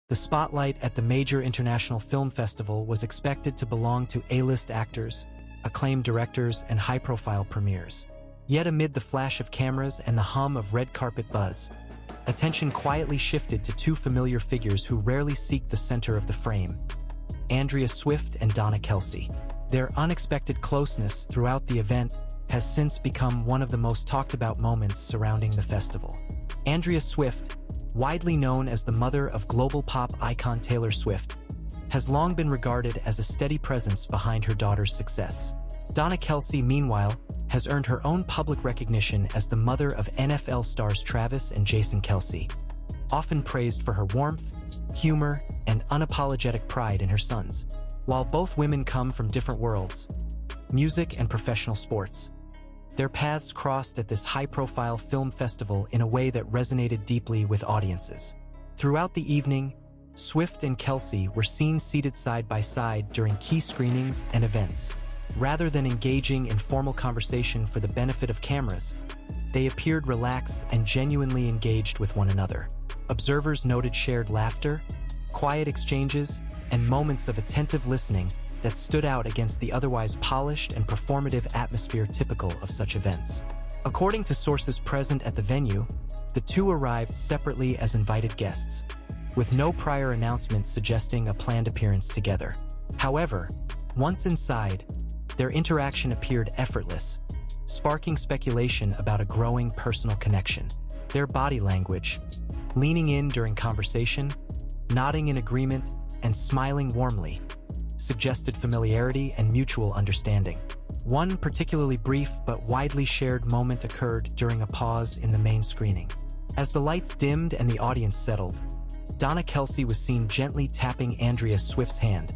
The spotlight at the major international film festival was expected to belong to A-list actors, acclaimed directors, and high-profile premieres. Yet amid the flash of cameras and the hum of red carpet buzz, attention quietly shifted to two familiar figures who rarely seek the center of the frame: Andrea Swift and Donna Kelce. Their unexpected closeness throughout the event has since become one of the most talked-about moments surrounding the festival. Andrea Swift, widely known as the mother of global pop icon Taylor Swift, has long been regarded as a steady presence behind her daughter's success. Donna Kelce, meanwhile, has earned her own public recognition as the mother of NFL stars Travis and Jason Kelce, often praised for her warmth, humor, and unapologetic pride in her sons. While both women come from different worlds, music and professional sports, their paths crossed at this high-profile film festival in a way that resonated deeply with audiences. Throughout the evening, Swift and Kelce were seen seated side by side during key screenings and events. Rather than engaging in formal conversation for the benefit of cameras, they appeared relaxed and genuinely engaged with one another. Observers noted shared laughter, quiet exchanges, and moments of attentive listening that stood out against the otherwise polished and performative atmosphere typical of such events. According to sources present at the venue, the two arrived separately as invited guests, with no prior announcement suggesting a planned appearance together. However, once inside, their interaction appeared effortless, sparking speculation about a growing personal connection. Their body language, leaning in during conversation, nodding in agreement, and smiling warmly, suggested familiarity and mutual understanding. One particularly brief but widely shared moment occurred during a pause in the main screening. As the lights dimmed and the audience settled, Donna Kelce was seen gently tapping Andrea Swift's hand,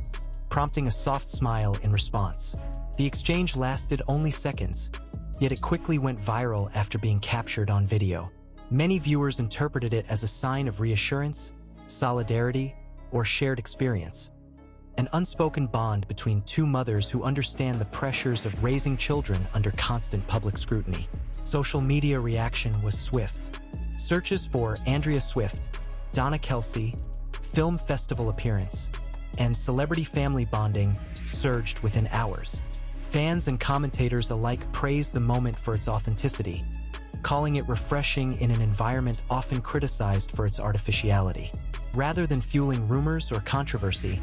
prompting a soft smile in response. The exchange lasted only seconds, yet it quickly went viral after being captured on video. Many viewers interpreted it as a sign of reassurance, solidarity, or shared experience, an unspoken bond between two mothers who understand the pressures of raising children under constant public scrutiny. Social media reaction was swift. Searches for Andrea Swift, Donna Kelce, film festival appearance, and celebrity family bonding surged within hours. Fans and commentators alike praised the moment for its authenticity, calling it refreshing in an environment often criticized for its artificiality. Rather than fueling rumors or controversy,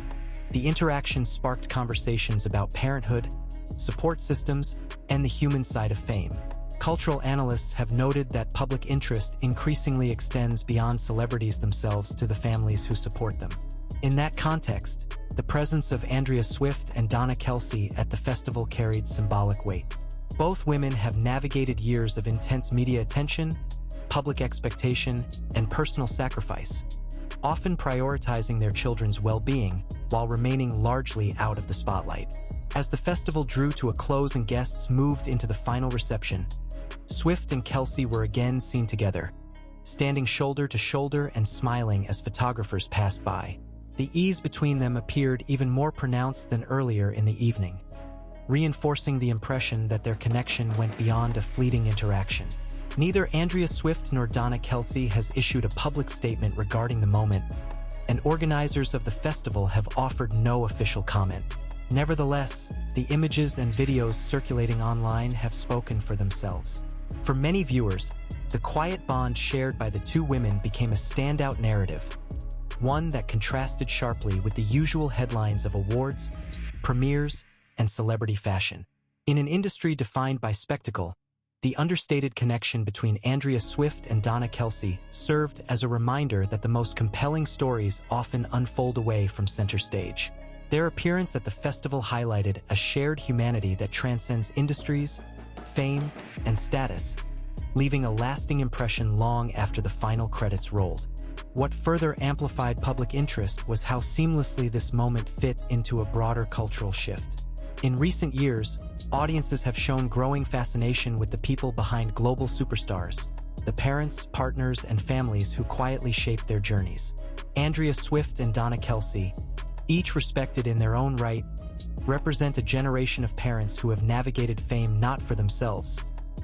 the interaction sparked conversations about parenthood, support systems, and the human side of fame. Cultural analysts have noted that public interest increasingly extends beyond celebrities themselves to the families who support them. In that context, the presence of Andrea Swift and Donna Kelce at the festival carried symbolic weight. Both women have navigated years of intense media attention, public expectation, and personal sacrifice, often prioritizing their children's well-being while remaining largely out of the spotlight. As the festival drew to a close and guests moved into the final reception, Swift and Kelce were again seen together, standing shoulder to shoulder and smiling as photographers passed by. The ease between them appeared even more pronounced than earlier in the evening, reinforcing the impression that their connection went beyond a fleeting interaction. Neither Andrea Swift nor Donna Kelce has issued a public statement regarding the moment, and organizers of the festival have offered no official comment. Nevertheless, the images and videos circulating online have spoken for themselves. For many viewers, the quiet bond shared by the two women became a standout narrative, one that contrasted sharply with the usual headlines of awards, premieres, and celebrity fashion. In an industry defined by spectacle, the understated connection between Andrea Swift and Donna Kelce served as a reminder that the most compelling stories often unfold away from center stage. Their appearance at the festival highlighted a shared humanity that transcends industries, fame, and status, leaving a lasting impression long after the final credits rolled. What further amplified public interest was how seamlessly this moment fit into a broader cultural shift. In recent years, audiences have shown growing fascination with the people behind global superstars, the parents, partners, and families who quietly shape their journeys. Andrea Swift and Donna Kelce, each respected in their own right, represent a generation of parents who have navigated fame not for themselves,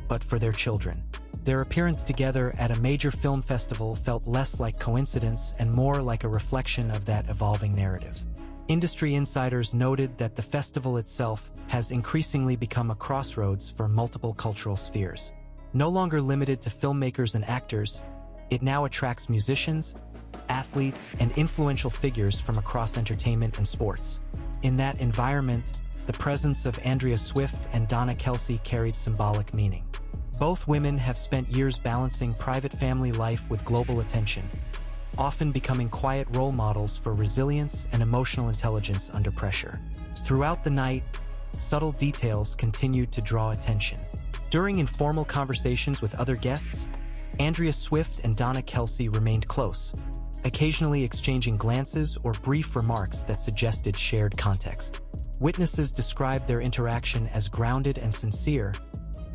but for their children. Their appearance together at a major film festival felt less like coincidence and more like a reflection of that evolving narrative. Industry insiders noted that the festival itself has increasingly become a crossroads for multiple cultural spheres. No longer limited to filmmakers and actors, it now attracts musicians, athletes, and influential figures from across entertainment and sports. In that environment, the presence of Andrea Swift and Donna Kelce carried symbolic meaning. Both women have spent years balancing private family life with global attention, often becoming quiet role models for resilience and emotional intelligence under pressure. Throughout the night, subtle details continued to draw attention. During informal conversations with other guests, Andrea Swift and Donna Kelce remained close, occasionally exchanging glances or brief remarks that suggested shared context. Witnesses described their interaction as grounded and sincere,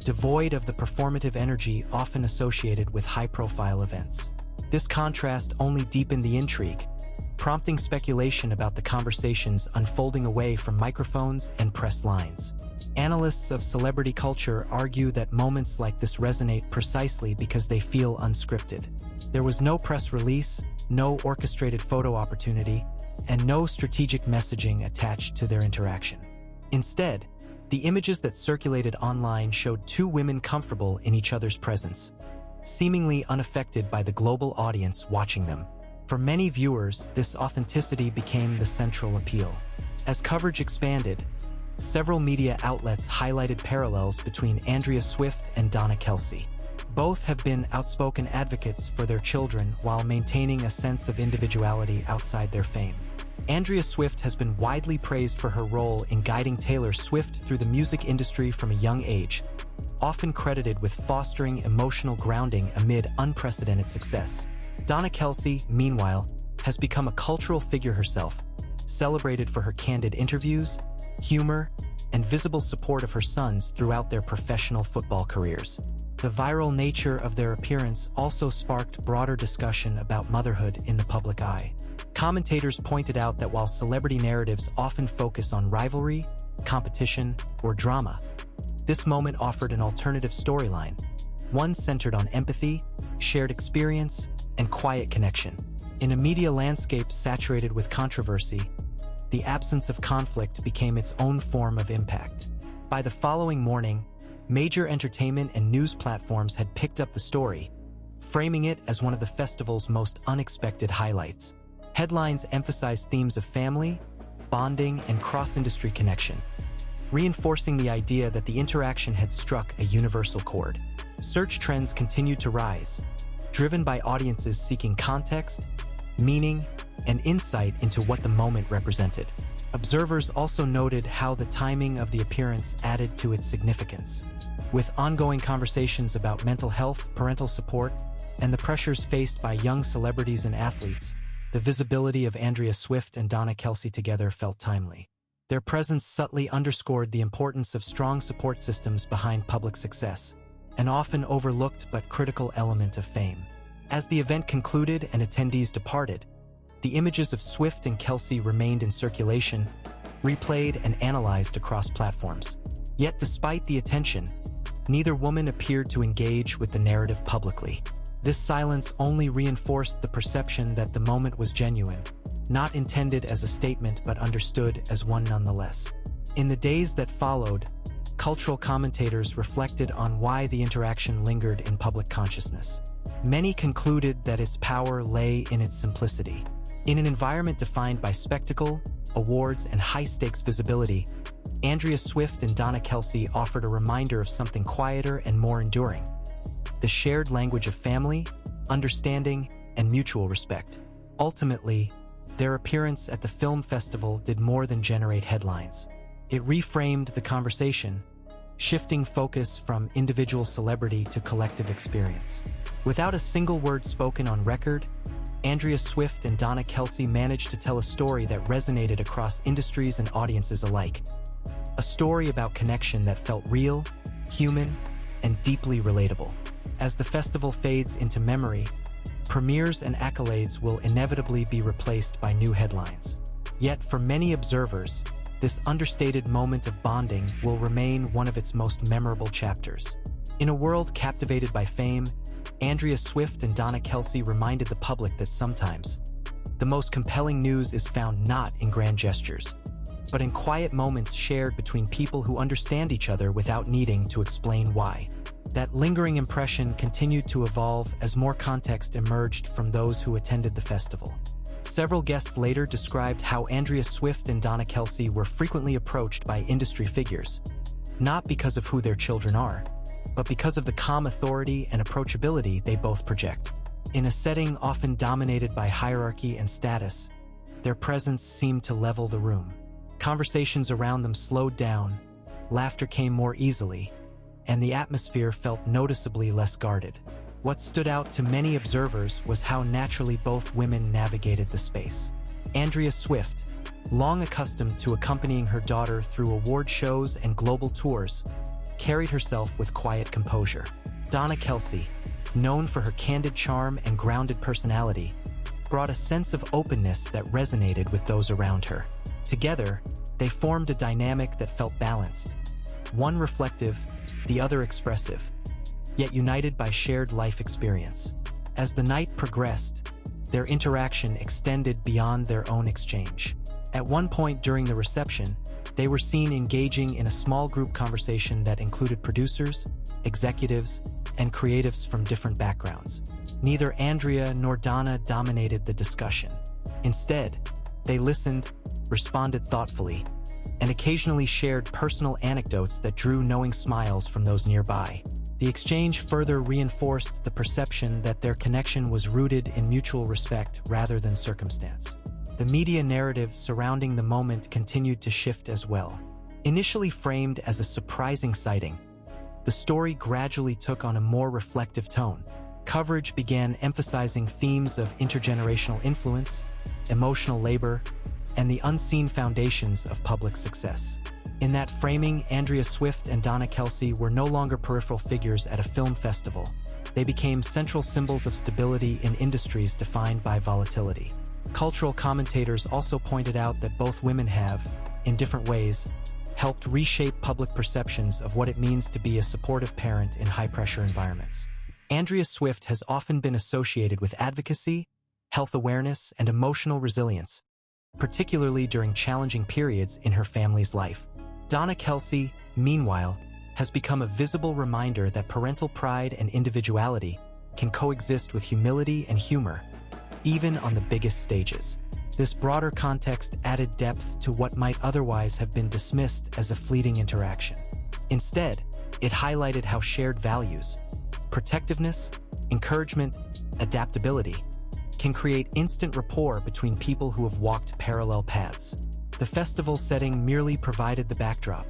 devoid of the performative energy often associated with high-profile events. This contrast only deepened the intrigue, prompting speculation about the conversations unfolding away from microphones and press lines. Analysts of celebrity culture argue that moments like this resonate precisely because they feel unscripted. There was no press release, no orchestrated photo opportunity, and no strategic messaging attached to their interaction. Instead, the images that circulated online showed two women comfortable in each other's presence, seemingly unaffected by the global audience watching them. For many viewers, this authenticity became the central appeal. As coverage expanded, several media outlets highlighted parallels between Andrea Swift and Donna Kelce. Both have been outspoken advocates for their children while maintaining a sense of individuality outside their fame. Andrea Swift has been widely praised for her role in guiding Taylor Swift through the music industry from a young age, often credited with fostering emotional grounding amid unprecedented success. Donna Kelce, meanwhile, has become a cultural figure herself, celebrated for her candid interviews, humor, and visible support of her sons throughout their professional football careers. The viral nature of their appearance also sparked broader discussion about motherhood in the public eye. Commentators pointed out that while celebrity narratives often focus on rivalry, competition, or drama, this moment offered an alternative storyline, one centered on empathy, shared experience, and quiet connection. In a media landscape saturated with controversy, the absence of conflict became its own form of impact. By the following morning, major entertainment and news platforms had picked up the story, framing it as one of the festival's most unexpected highlights. Headlines emphasized themes of family, bonding, and cross-industry connection, reinforcing the idea that the interaction had struck a universal chord. Search trends continued to rise, driven by audiences seeking context, meaning, and insight into what the moment represented. Observers also noted how the timing of the appearance added to its significance. With ongoing conversations about mental health, parental support, and the pressures faced by young celebrities and athletes, the visibility of Andrea Swift and Donna Kelce together felt timely. Their presence subtly underscored the importance of strong support systems behind public success, an often overlooked but critical element of fame. As the event concluded and attendees departed, the images of Swift and Kelce remained in circulation, replayed and analyzed across platforms. Yet despite the attention, neither woman appeared to engage with the narrative publicly. This silence only reinforced the perception that the moment was genuine, not intended as a statement but understood as one nonetheless. In the days that followed, cultural commentators reflected on why the interaction lingered in public consciousness. Many concluded that its power lay in its simplicity. In an environment defined by spectacle, awards, and high-stakes visibility, Andrea Swift and Donna Kelce offered a reminder of something quieter and more enduring: the shared language of family, understanding, and mutual respect. Ultimately, their appearance at the film festival did more than generate headlines. It reframed the conversation, shifting focus from individual celebrity to collective experience. Without a single word spoken on record, Andrea Swift and Donna Kelce managed to tell a story that resonated across industries and audiences alike. A story about connection that felt real, human, and deeply relatable. As the festival fades into memory, premieres and accolades will inevitably be replaced by new headlines. Yet for many observers, this understated moment of bonding will remain one of its most memorable chapters. In a world captivated by fame, Andrea Swift and Donna Kelce reminded the public that sometimes the most compelling news is found not in grand gestures, but in quiet moments shared between people who understand each other without needing to explain why. That lingering impression continued to evolve as more context emerged from those who attended the festival. Several guests later described how Andrea Swift and Donna Kelce were frequently approached by industry figures, not because of who their children are, but because of the calm authority and approachability they both project. In a setting often dominated by hierarchy and status, their presence seemed to level the room. Conversations around them slowed down, laughter came more easily, and the atmosphere felt noticeably less guarded. What stood out to many observers was how naturally both women navigated the space. Andrea Swift, long accustomed to accompanying her daughter through award shows and global tours, carried herself with quiet composure. Donna Kelce, known for her candid charm and grounded personality, brought a sense of openness that resonated with those around her. Together, they formed a dynamic that felt balanced, one reflective, the other expressive, yet united by shared life experience. As the night progressed, their interaction extended beyond their own exchange. At one point during the reception, they were seen engaging in a small group conversation that included producers, executives, and creatives from different backgrounds. Neither Andrea nor Donna dominated the discussion. Instead, they listened, responded thoughtfully, and occasionally shared personal anecdotes that drew knowing smiles from those nearby. The exchange further reinforced the perception that their connection was rooted in mutual respect rather than circumstance. The media narrative surrounding the moment continued to shift as well. Initially framed as a surprising sighting, the story gradually took on a more reflective tone. Coverage began emphasizing themes of intergenerational influence, emotional labor, and the unseen foundations of public success. In that framing, Andrea Swift and Donna Kelce were no longer peripheral figures at a film festival. They became central symbols of stability in industries defined by volatility. Cultural commentators also pointed out that both women have, in different ways, helped reshape public perceptions of what it means to be a supportive parent in high-pressure environments. Andrea Swift has often been associated with advocacy, health awareness, and emotional resilience, particularly during challenging periods in her family's life. Donna Kelce, meanwhile, has become a visible reminder that parental pride and individuality can coexist with humility and humor, even on the biggest stages. This broader context added depth to what might otherwise have been dismissed as a fleeting interaction. Instead, it highlighted how shared values, protectiveness, encouragement, adaptability, can create instant rapport between people who have walked parallel paths. The festival setting merely provided the backdrop.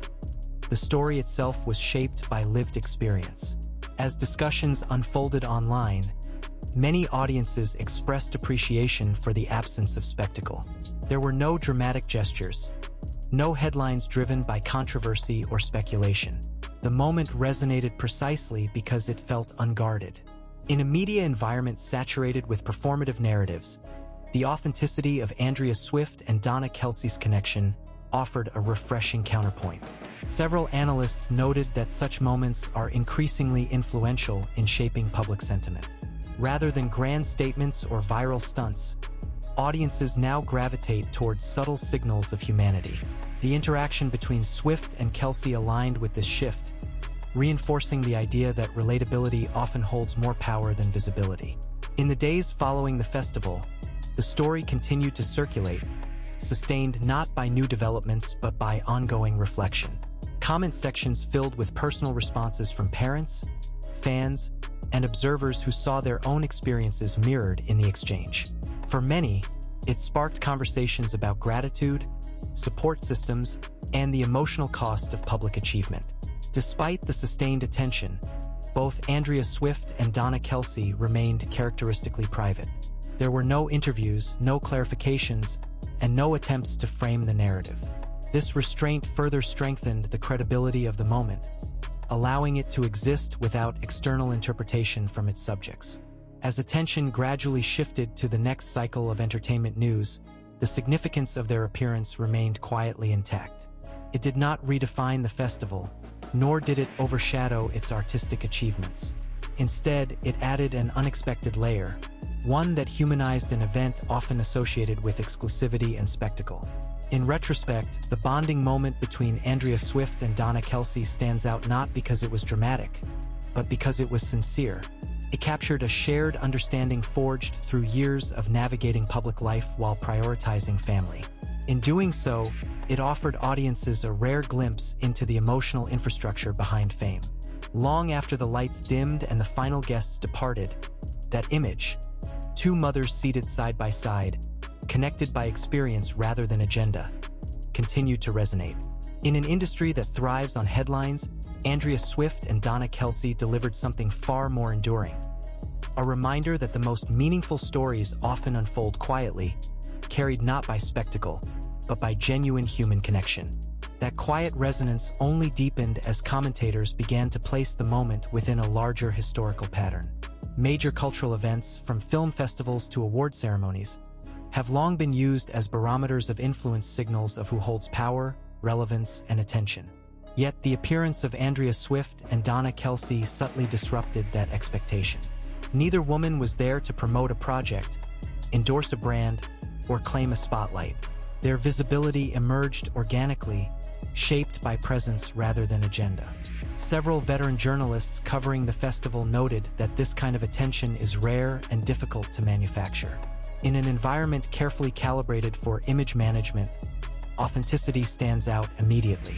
The story itself was shaped by lived experience. As discussions unfolded online, many audiences expressed appreciation for the absence of spectacle. There were no dramatic gestures, no headlines driven by controversy or speculation. The moment resonated precisely because it felt unguarded. In a media environment saturated with performative narratives, the authenticity of Andrea Swift and Donna Kelce's connection offered a refreshing counterpoint. Several analysts noted that such moments are increasingly influential in shaping public sentiment. Rather than grand statements or viral stunts, audiences now gravitate towards subtle signals of humanity. The interaction between Swift and Kelce aligned with this shift, reinforcing the idea that relatability often holds more power than visibility. In the days following the festival, the story continued to circulate, sustained not by new developments but by ongoing reflection. Comment sections filled with personal responses from parents, fans, and observers who saw their own experiences mirrored in the exchange. For many, it sparked conversations about gratitude, support systems, and the emotional cost of public achievement. Despite the sustained attention, both Andrea Swift and Donna Kelce remained characteristically private. There were no interviews, no clarifications, and no attempts to frame the narrative. This restraint further strengthened the credibility of the moment, allowing it to exist without external interpretation from its subjects. As attention gradually shifted to the next cycle of entertainment news, the significance of their appearance remained quietly intact. It did not redefine the festival, nor did it overshadow its artistic achievements. Instead, it added an unexpected layer, one that humanized an event often associated with exclusivity and spectacle. In retrospect, the bonding moment between Andrea Swift and Donna Kelce stands out not because it was dramatic, but because it was sincere. It captured a shared understanding forged through years of navigating public life while prioritizing family. In doing so, it offered audiences a rare glimpse into the emotional infrastructure behind fame. Long after the lights dimmed and the final guests departed, that image, two mothers seated side by side, connected by experience rather than agenda, continued to resonate. In an industry that thrives on headlines, Andrea Swift and Donna Kelce delivered something far more enduring. A reminder that the most meaningful stories often unfold quietly, carried not by spectacle, but by genuine human connection. That quiet resonance only deepened as commentators began to place the moment within a larger historical pattern. Major cultural events, from film festivals to award ceremonies, have long been used as barometers of influence, signals of who holds power, relevance, and attention. Yet the appearance of Andrea Swift and Donna Kelce subtly disrupted that expectation. Neither woman was there to promote a project, endorse a brand, or claim a spotlight. Their visibility emerged organically, shaped by presence rather than agenda. Several veteran journalists covering the festival noted that this kind of attention is rare and difficult to manufacture. In an environment carefully calibrated for image management, authenticity stands out immediately.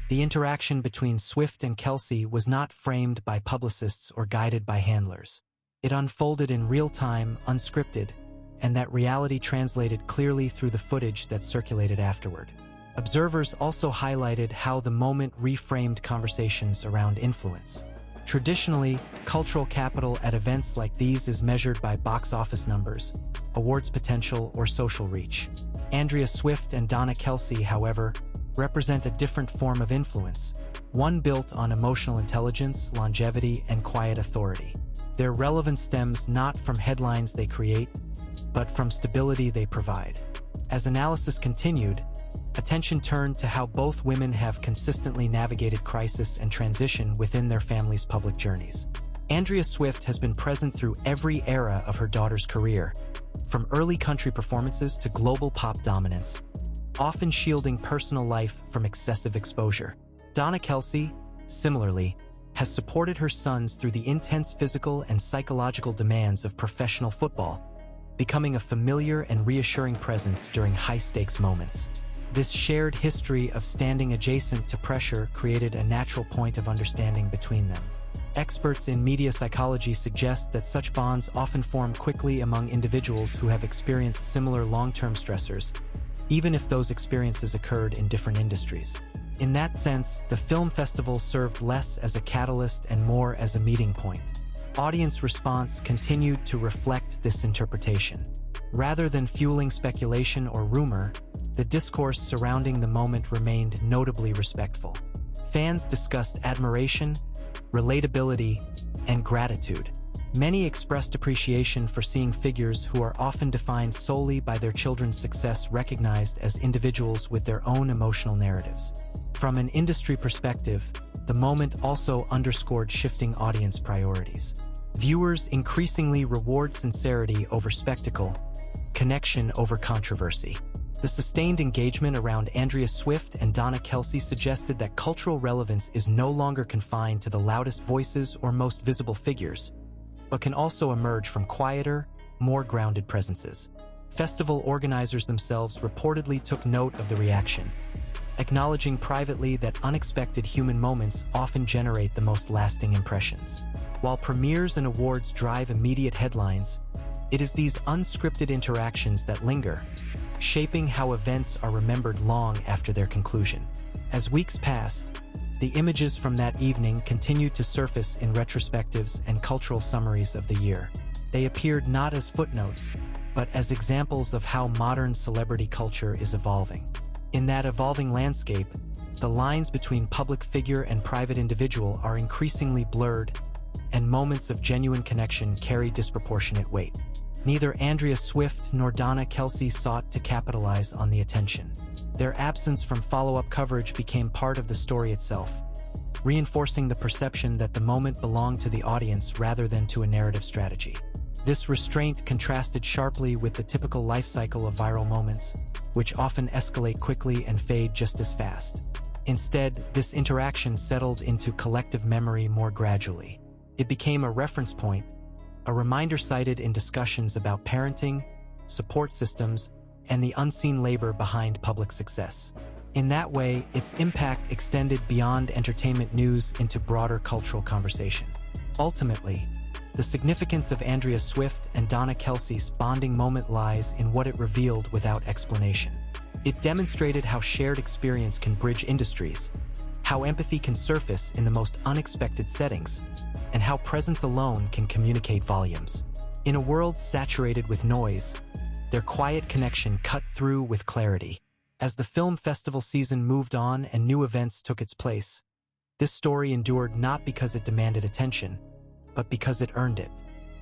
The interaction between Swift and Kelce was not framed by publicists or guided by handlers. It unfolded in real time, unscripted, and that reality translated clearly through the footage that circulated afterward. Observers also highlighted how the moment reframed conversations around influence. Traditionally, cultural capital at events like these is measured by box office numbers, awards potential, or social reach. Andrea Swift and Donna Kelce, however, represent a different form of influence, one built on emotional intelligence, longevity, and quiet authority. Their relevance stems not from headlines they create, but from stability they provide. As analysis continued, attention turned to how both women have consistently navigated crisis and transition within their families' public journeys. Andrea Swift has been present through every era of her daughter's career, from early country performances to global pop dominance, often shielding personal life from excessive exposure. Donna Kelce, similarly, has supported her sons through the intense physical and psychological demands of professional football, becoming a familiar and reassuring presence during high-stakes moments. This shared history of standing adjacent to pressure created a natural point of understanding between them. Experts in media psychology suggest that such bonds often form quickly among individuals who have experienced similar long-term stressors, even if those experiences occurred in different industries. In that sense, the film festival served less as a catalyst and more as a meeting point. Audience response continued to reflect this interpretation. Rather than fueling speculation or rumor, the discourse surrounding the moment remained notably respectful. Fans discussed admiration, relatability, and gratitude. Many expressed appreciation for seeing figures who are often defined solely by their children's success recognized as individuals with their own emotional narratives. From an industry perspective, the moment also underscored shifting audience priorities. Viewers increasingly reward sincerity over spectacle, connection over controversy. The sustained engagement around Andrea Swift and Donna Kelce suggested that cultural relevance is no longer confined to the loudest voices or most visible figures, but can also emerge from quieter, more grounded presences. Festival organizers themselves reportedly took note of the reaction, acknowledging privately that unexpected human moments often generate the most lasting impressions. While premieres and awards drive immediate headlines, it is these unscripted interactions that linger, shaping how events are remembered long after their conclusion. As weeks passed, the images from that evening continued to surface in retrospectives and cultural summaries of the year. They appeared not as footnotes, but as examples of how modern celebrity culture is evolving. In that evolving landscape, the lines between public figure and private individual are increasingly blurred, and moments of genuine connection carry disproportionate weight. Neither Andrea Swift nor Donna Kelce sought to capitalize on the attention. Their absence from follow-up coverage became part of the story itself, reinforcing the perception that the moment belonged to the audience rather than to a narrative strategy. This restraint contrasted sharply with the typical life cycle of viral moments, which often escalate quickly and fade just as fast. Instead, this interaction settled into collective memory more gradually. It became a reference point, a reminder cited in discussions about parenting, support systems, and the unseen labor behind public success. In that way, its impact extended beyond entertainment news into broader cultural conversation. Ultimately, the significance of Andrea Swift and Donna Kelce's bonding moment lies in what it revealed without explanation. It demonstrated how shared experience can bridge industries, how empathy can surface in the most unexpected settings, and how presence alone can communicate volumes. In a world saturated with noise, their quiet connection cut through with clarity. As the film festival season moved on and new events took its place, this story endured not because it demanded attention, but because it earned it.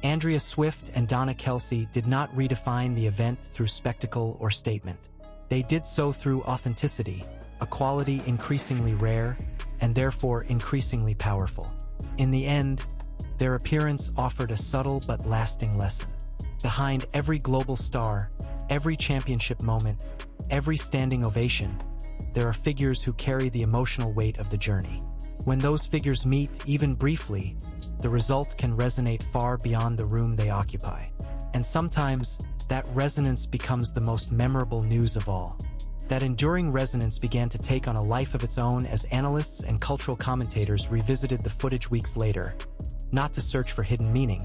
Andrea Swift and Donna Kelce did not redefine the event through spectacle or statement. They did so through authenticity, a quality increasingly rare and therefore increasingly powerful. In the end, their appearance offered a subtle but lasting lesson. Behind every global star, every championship moment, every standing ovation, there are figures who carry the emotional weight of the journey. When those figures meet, even briefly, the result can resonate far beyond the room they occupy. And sometimes, that resonance becomes the most memorable news of all. That enduring resonance began to take on a life of its own as analysts and cultural commentators revisited the footage weeks later, not to search for hidden meaning,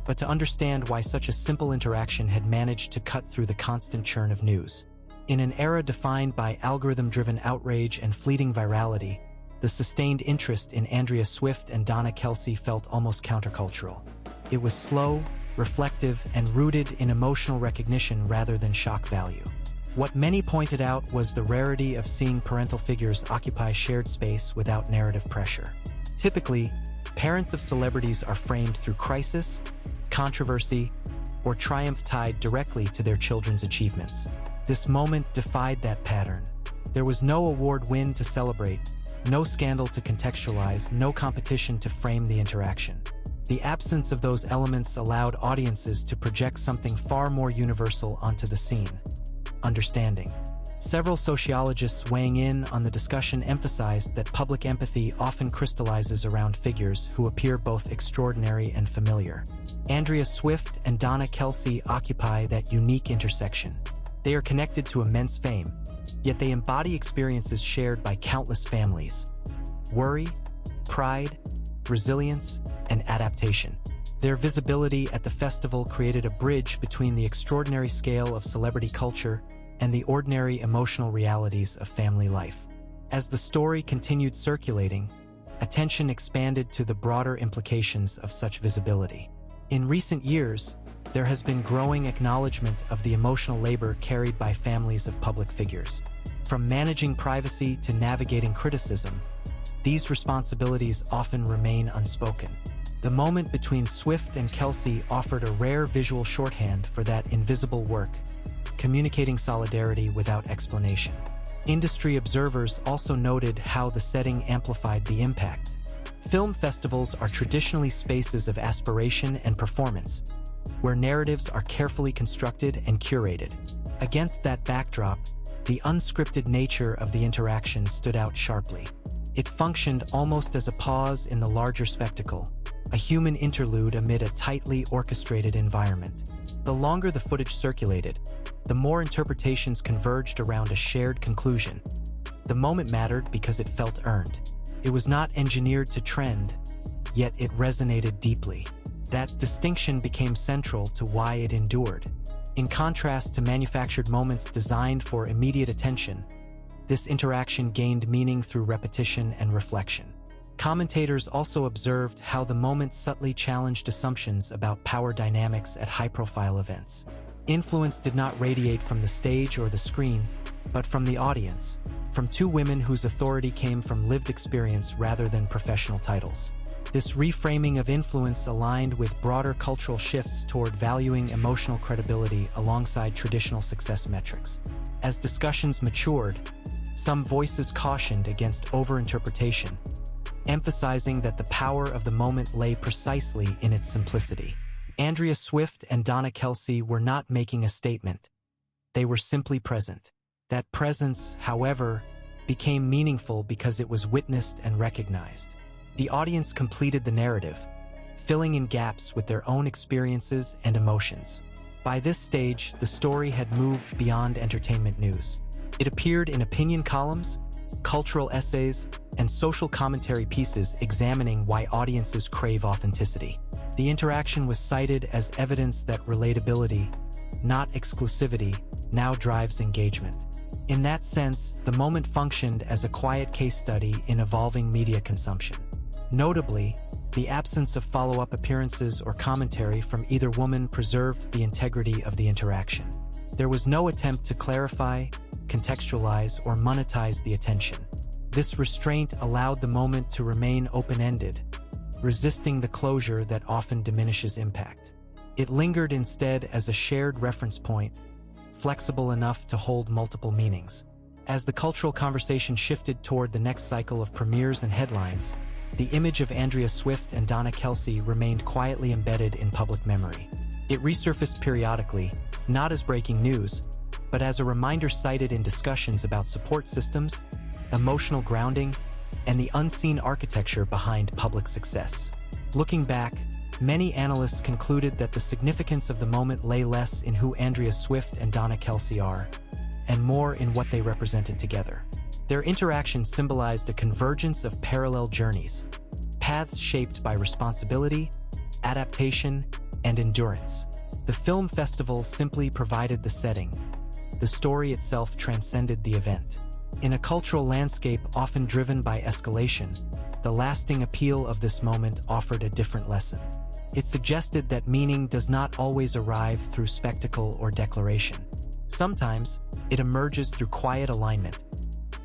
but to understand why such a simple interaction had managed to cut through the constant churn of news. In an era defined by algorithm-driven outrage and fleeting virality, the sustained interest in Andrea Swift and Donna Kelce felt almost countercultural. It was slow, reflective, and rooted in emotional recognition rather than shock value. What many pointed out was the rarity of seeing parental figures occupy shared space without narrative pressure. Typically, parents of celebrities are framed through crisis, controversy, or triumph tied directly to their children's achievements. This moment defied that pattern. There was no award win to celebrate, no scandal to contextualize, no competition to frame the interaction. The absence of those elements allowed audiences to project something far more universal onto the scene: understanding. Several sociologists weighing in on the discussion emphasized that public empathy often crystallizes around figures who appear both extraordinary and familiar. Andrea Swift and Donna Kelce occupy that unique intersection. They are connected to immense fame, yet they embody experiences shared by countless families: worry, pride, resilience, and adaptation. Their visibility at the festival created a bridge between the extraordinary scale of celebrity culture and the ordinary emotional realities of family life. As the story continued circulating, attention expanded to the broader implications of such visibility. In recent years, there has been growing acknowledgement of the emotional labor carried by families of public figures. From managing privacy to navigating criticism, these responsibilities often remain unspoken. The moment between Swift and Kelce offered a rare visual shorthand for that invisible work, communicating solidarity without explanation. Industry observers also noted how the setting amplified the impact. Film festivals are traditionally spaces of aspiration and performance, where narratives are carefully constructed and curated. Against that backdrop, the unscripted nature of the interaction stood out sharply. It functioned almost as a pause in the larger spectacle, a human interlude amid a tightly orchestrated environment. The longer the footage circulated, the more interpretations converged around a shared conclusion. The moment mattered because it felt earned. It was not engineered to trend, yet it resonated deeply. That distinction became central to why it endured. In contrast to manufactured moments designed for immediate attention, this interaction gained meaning through repetition and reflection. Commentators also observed how the moment subtly challenged assumptions about power dynamics at high-profile events. Influence did not radiate from the stage or the screen, but from the audience, from two women whose authority came from lived experience rather than professional titles. This reframing of influence aligned with broader cultural shifts toward valuing emotional credibility alongside traditional success metrics. As discussions matured, some voices cautioned against overinterpretation, emphasizing that the power of the moment lay precisely in its simplicity. Andrea Swift and Donna Kelce were not making a statement. They were simply present. That presence, however, became meaningful because it was witnessed and recognized. The audience completed the narrative, filling in gaps with their own experiences and emotions. By this stage, the story had moved beyond entertainment news. It appeared in opinion columns, cultural essays, and social commentary pieces examining why audiences crave authenticity. The interaction was cited as evidence that relatability, not exclusivity, now drives engagement. In that sense, the moment functioned as a quiet case study in evolving media consumption. Notably, the absence of follow-up appearances or commentary from either woman preserved the integrity of the interaction. There was no attempt to clarify, contextualize, or monetize the attention. This restraint allowed the moment to remain open-ended, resisting the closure that often diminishes impact. It lingered instead as a shared reference point, flexible enough to hold multiple meanings. As the cultural conversation shifted toward the next cycle of premieres and headlines, the image of Andrea Swift and Donna Kelce remained quietly embedded in public memory. It resurfaced periodically, not as breaking news, but as a reminder cited in discussions about support systems, emotional grounding, and the unseen architecture behind public success. Looking back, many analysts concluded that the significance of the moment lay less in who Andrea Swift and Donna Kelce are, and more in what they represented together. Their interaction symbolized a convergence of parallel journeys, paths shaped by responsibility, adaptation, and endurance. The film festival simply provided the setting. The story itself transcended the event. In a cultural landscape often driven by escalation, the lasting appeal of this moment offered a different lesson. It suggested that meaning does not always arrive through spectacle or declaration. Sometimes, it emerges through quiet alignment,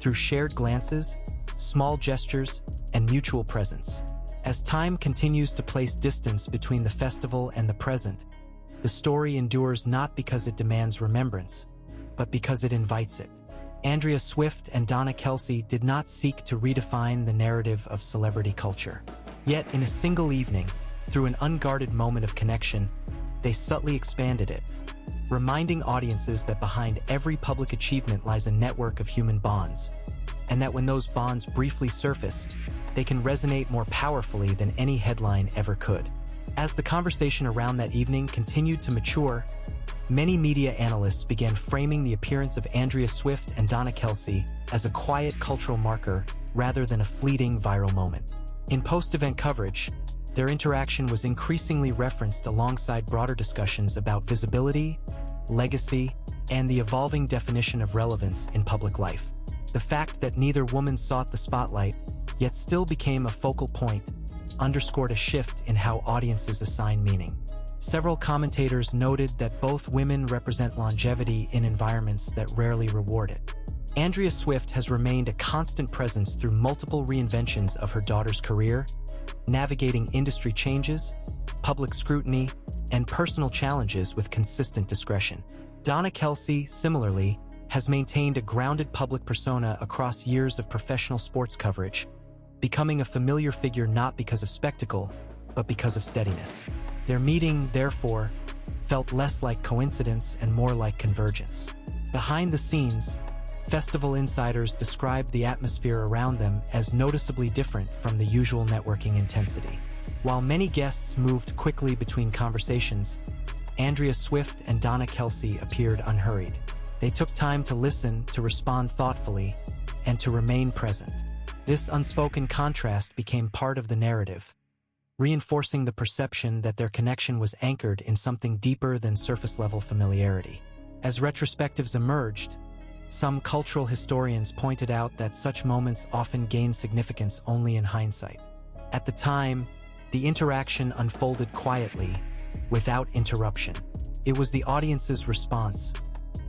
through shared glances, small gestures, and mutual presence. As time continues to place distance between the festival and the present, the story endures not because it demands remembrance, but because it invites it. Andrea Swift and Donna Kelce did not seek to redefine the narrative of celebrity culture. Yet, in a single evening, through an unguarded moment of connection, they subtly expanded it, reminding audiences that behind every public achievement lies a network of human bonds, and that when those bonds briefly surface, they can resonate more powerfully than any headline ever could. As the conversation around that evening continued to mature, many media analysts began framing the appearance of Andrea Swift and Donna Kelce as a quiet cultural marker rather than a fleeting viral moment. In post-event coverage, their interaction was increasingly referenced alongside broader discussions about visibility, legacy, and the evolving definition of relevance in public life. The fact that neither woman sought the spotlight, yet still became a focal point, underscored a shift in how audiences assign meaning. Several commentators noted that both women represent longevity in environments that rarely reward it. Andrea Swift has remained a constant presence through multiple reinventions of her daughter's career, navigating industry changes, public scrutiny, and personal challenges with consistent discretion. Donna Kelce, similarly, has maintained a grounded public persona across years of professional sports coverage, becoming a familiar figure not because of spectacle, but because of steadiness. Their meeting, therefore, felt less like coincidence and more like convergence. Behind the scenes, festival insiders described the atmosphere around them as noticeably different from the usual networking intensity. While many guests moved quickly between conversations, Andrea Swift and Donna Kelce appeared unhurried. They took time to listen, to respond thoughtfully, and to remain present. This unspoken contrast became part of the narrative, reinforcing the perception that their connection was anchored in something deeper than surface-level familiarity. As retrospectives emerged, some cultural historians pointed out that such moments often gain significance only in hindsight. At the time, the interaction unfolded quietly, without interruption. It was the audience's response,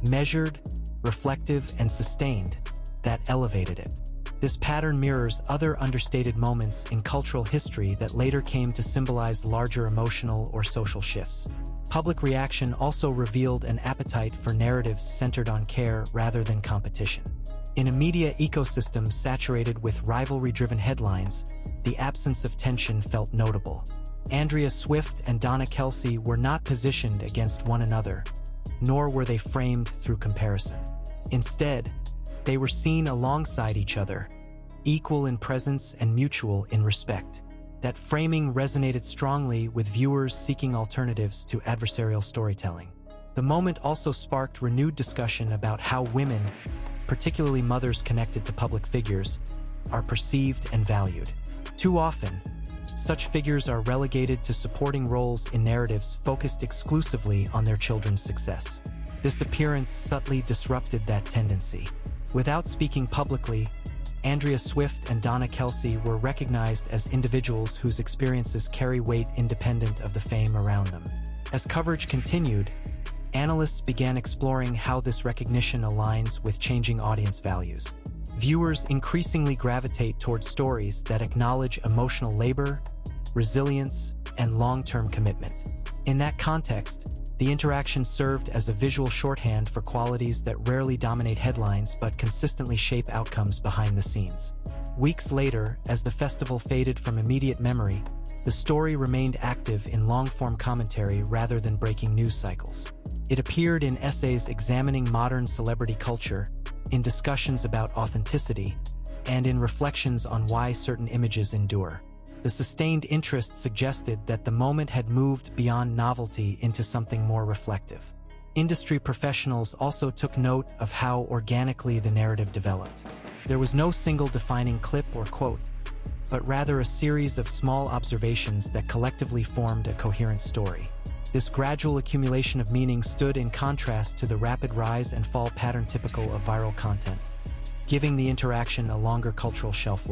measured, reflective, and sustained, that elevated it. This pattern mirrors other understated moments in cultural history that later came to symbolize larger emotional or social shifts. Public reaction also revealed an appetite for narratives centered on care rather than competition. In a media ecosystem saturated with rivalry-driven headlines, the absence of tension felt notable. Andrea Swift and Donna Kelce were not positioned against one another, nor were they framed through comparison. Instead, they were seen alongside each other, equal in presence and mutual in respect. That framing resonated strongly with viewers seeking alternatives to adversarial storytelling. The moment also sparked renewed discussion about how women, particularly mothers connected to public figures, are perceived and valued. Too often, such figures are relegated to supporting roles in narratives focused exclusively on their children's success. This appearance subtly disrupted that tendency. Without speaking publicly, Andrea Swift and Donna Kelce were recognized as individuals whose experiences carry weight independent of the fame around them. As coverage continued, analysts began exploring how this recognition aligns with changing audience values. Viewers increasingly gravitate toward stories that acknowledge emotional labor, resilience, and long-term commitment. In that context, the interaction served as a visual shorthand for qualities that rarely dominate headlines but consistently shape outcomes behind the scenes. Weeks later, as the festival faded from immediate memory, the story remained active in long-form commentary rather than breaking news cycles. It appeared in essays examining modern celebrity culture, in discussions about authenticity, and in reflections on why certain images endure. The sustained interest suggested that the moment had moved beyond novelty into something more reflective. Industry professionals also took note of how organically the narrative developed. There was no single defining clip or quote, but rather a series of small observations that collectively formed a coherent story. This gradual accumulation of meaning stood in contrast to the rapid rise and fall pattern typical of viral content, giving the interaction a longer cultural shelf life.